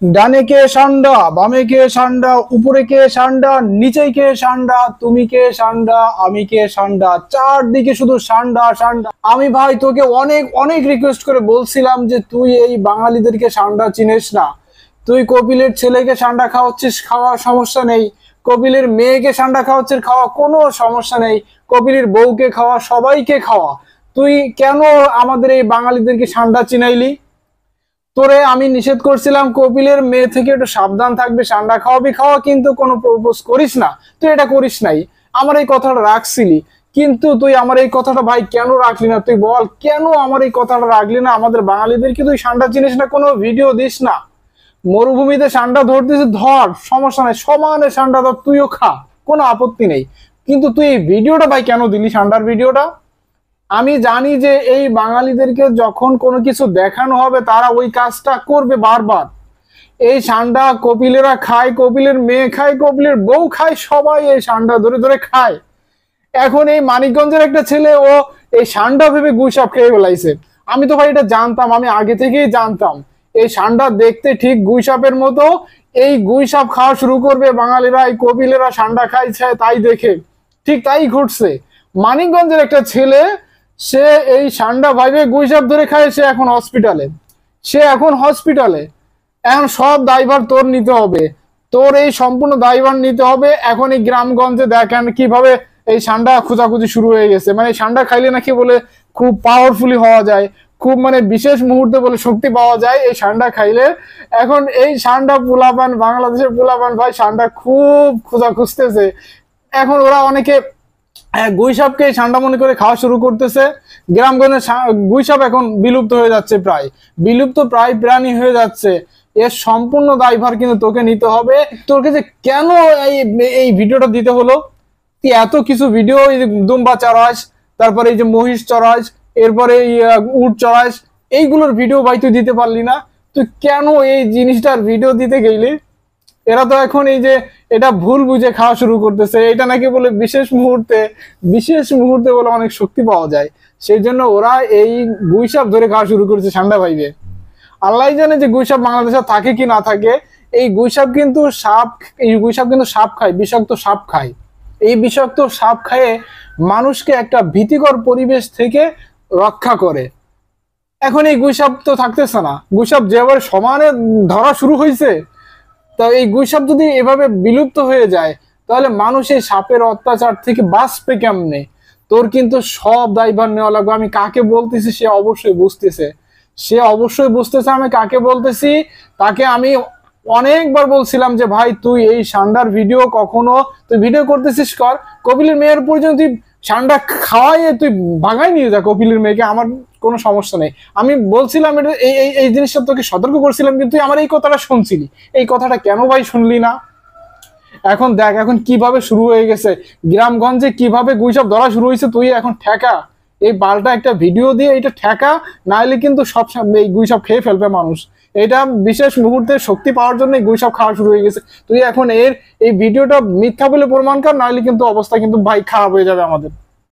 ডানে কে সান্ডা, বামে কে সান্ডা, উপরে কে সান্ডা, নিচে কে সান্ডা, তুমি কে সান্ডা, আমি কে সান্ডা, চারদিকে শুধু সান্ডা সান্ডা। আমি ভাই তোকে অনেক অনেক রিকোয়েস্ট করে বলছিলাম যে তুই এই বাঙালিদেরকে সান্ডা চিনিস না। তুই কপিলের ছেলেকে সান্ডা খাওয়াচ্ছিস, খাওয়া সমস্যা নেই। কপিলের মেয়েকে সান্ডা খাওয়াচ্ছিস, খাওয়া কোনো সমস্যা নেই। কপিলের বউকে খাওয়া, সবাইকে খাওয়া। তুই কেন আমাদের এই বাঙালিদেরকে সান্ডা চিনাইলি? তোরে আমি নিষেধ করছিলাম কপিলের মেয়ে থেকে একটু সাবধান থাকবে, সান্ডা খাওয়াবি খাওয়া, কিন্তু কোনো প্রপোজ করিস না। তুই এটা করিস নাই, আমার এই কথাটা রাখছিলি। কিন্তু তুই আমার এই কথাটা ভাই কেন রাখলি না? তুই বল কেন আমার এই কথাটা রাখলি না? আমাদের বাঙালিদেরকে তুই সান্ডা চিনিস না, কোনো ভিডিও দিস না। মরুভূমিতে সান্ডা ধরতেছিস, ধর, সমস্যা নাই, সমানে সান্ডা ধর, তুইও খা, কোনো আপত্তি নেই। কিন্তু তুই এই ভিডিওটা ভাই কেন দিলি, সান্ডার ভিডিওটা? আমি জানি যে এই বাঙালিদেরকে যখন কোনো কিছু দেখানো হবে তারা ওই কাজটা করবে বারবার। এই সান্ডা কপিলেরা খায়, কপিলের মেয়ে খায়, কপিলের বউ খায়, সবাই এই সান্ডা ধরে ধরে খায়। এখন এই মানিকগঞ্জের একটা ছেলে ও এই সান্ডা ভেবে গুইসাপ খেয়ে ফেলাইছে। আমি তো ভাই এটা জানতাম, আমি আগে থেকেই জানতাম এই সান্ডা দেখতে ঠিক গুইসাপের মতো। এই গুইসাপ খাওয়া শুরু করবে বাঙালিরা, এই কপিলেরা সান্ডা খাইছে তাই দেখে। ঠিক তাই ঘটছে। মানিকগঞ্জের একটা ছেলে, সে এই সান্ডা ভাইবে গুইসাপ ধরে খায়, সে এখন হসপিটালে। এখন সব দায়ভার তোর নিতে হবে, তোর এই সম্পূর্ণ দায়ভার নিতে হবে। এখন এই গ্রামগঞ্জে দেখেন কিভাবে এই সান্ডা খোঁজাখুঁজি শুরু হয়ে গেছে। মানে সান্ডা খাইলে নাকি বলে খুব পাওয়ারফুলি হওয়া যায়, খুব মানে বিশেষ মুহূর্তে বলে শক্তি পাওয়া যায় এই সান্ডা খাইলে। এখন এই সান্ডা পোলাপান, বাংলাদেশের পোলাপান ভাই সান্ডা খুব খোঁজা খুঁজতেছে। এখন ওরা অনেকে গুইসাপকে সান্ডা মনে করে খাওয়া শুরু করতেছে। গ্রামগঞ্জে গুইসাপ এখন বিলুপ্ত হয়ে যাচ্ছে, প্রায় বিলুপ্ত প্রায় প্রাণী হয়ে যাচ্ছে। এর সম্পূর্ণ দায়ভার কিন্তু তোকে নিতে হবে। তোর কাছে কেন এই এই ভিডিওটা দিতে হলো? তুই এত কিছু ভিডিও, এই যে দুম্বা চড়াস, তারপরে এই যে মহিষ চড়াস, এরপরে উট চড়াস, এইগুলোর ভিডিও ভাই তুই দিতে পারলি না? তুই কেন এই জিনিসটার ভিডিও দিতে গেলি? এরা তো এখন এই যে এটা ভুল বুঝে খাওয়া শুরু করতেছে। এটা নাকি বলে বিশেষ মুহূর্তে বলে অনেক শক্তি পাওয়া যায়, সেই জন্য ওরা এই গুইসাপ ধরে খাওয়া শুরু করেছে সান্ডা ভাইবে। আল্লাহ জানে যে গুইসাপ বাংলাদেশে থাকে কি না থাকে। এই গুইসাপ কিন্তু সাপ খায়, বিষাক্ত সাপ খায়। এই বিষাক্ত সাপ খায়ে মানুষকে একটা ভীতিকর পরিবেশ থেকে রক্ষা করে। এখন এই গুইসাপ তো থাকতেছে না, গুইসাপ যেভাবে সমানে ধরা শুরু হয়েছে, তা এই গুইসাপ যদি এভাবে বিলুপ্ত হয়ে যায় তাহলে মানুষ এই সাপের অত্যাচার থেকে বাঁচবে কেমনে? তোর কিন্তু সব দায়ভার নেওয়া লাগবে। আমি কাকে বলতেছি সে অবশ্যই বুঝতেছে আমি কাকে বলতেছি। তাকে আমি অনেকবার বলছিলাম যে ভাই তুই এই সান্ডার ভিডিও কখনো, তুই ভিডিও করতেছিস কর, কপিলের মেয়ের পর্যন্ত তুই সান্ডা খাওয়াইয়ে তুই ভাগাই নিয়ে যা কপিলের মেয়েকে, আমার কোনো সমস্যা নেই। আমি বলছিলাম এটা, এই জিনিসটা তোকে সতর্ক করছিলাম, কিন্তু তুই আমার এই কথাটা শুনছিলি। এই কথাটা কেন ভাই শুনলি না? এখন দেখ এখন কিভাবে শুরু হয়ে গেছে গ্রামগঞ্জে, কিভাবে গুইসাপ ধরা শুরু হয়েছে। তুই এখন ঠেকা, এই পাল্টা একটা ভিডিও দিয়ে এটা ঠেকা, নাইলে কিন্তু সব এই গুইসাপ খেয়ে ফেলবে মানুষ। এটা বিশেষ মুহূর্তে শক্তি পাওয়ার জন্য গুইসাপ খাওয়া শুরু হয়ে গেছে। তুই এখন এই ভিডিওটা মিথ্যা বলে প্রমাণ কর, নাইলে কিন্তু অবস্থা কিন্তু ভাই খারাপ হয়ে যাবে আমাদের।